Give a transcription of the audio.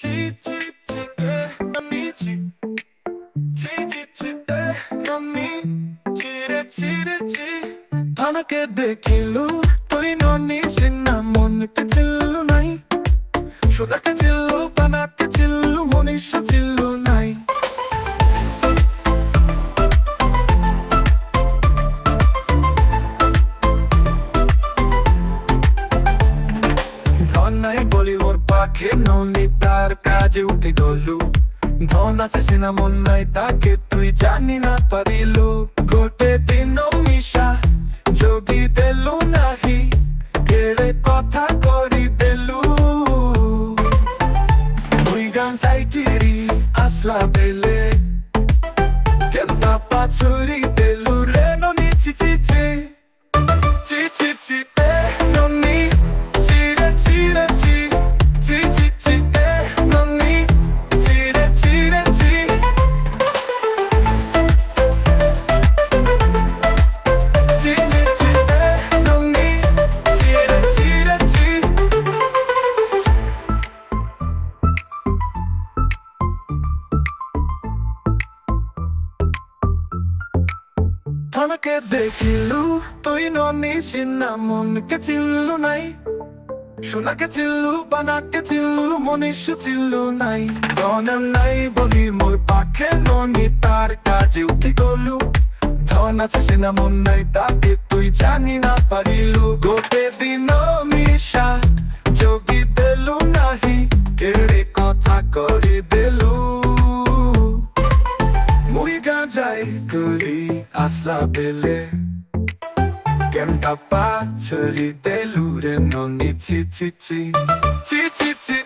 Chi chi chi amici. Chi chi chi amici. Chire chire chi. Thanake dekhilu toi noni sinna mon ke chillu nai. Shoda ke chillu banake chillu monisha chillu nai. ধনাই বলি মোর পাখে ননি তার কাজে উঠে গলু ধন আছে সিনা মন নাই তাকে তুই জানি না পারিলু গোটে দিন মিশা যোগী দেলু নাহি কেড়ে কথা করি দেলু মুই গান চাইতিরি আসলা বেলে কেনতা পাছুরি দেলু রে ননি চি চি চি চি চি চি ননি Chire chire chi, chi chi chi nonni. Chire chire chi. Chi chi chi nonni. Chire chire chi. Thanake dekhilu toi nonni sinna mon ke chillu nai. Shunake chillu banake chillu monishu chillu nai. Dhonam nai boli mor pakhe noni tar kaje uthi golu dhon ache sina mon nai take tui jani na parilu gote dino misha jogi delu nahi kede kotha kori delu mui gajai kori asla bele Kenta pa chori delu re noni chi chi chi chi chi chi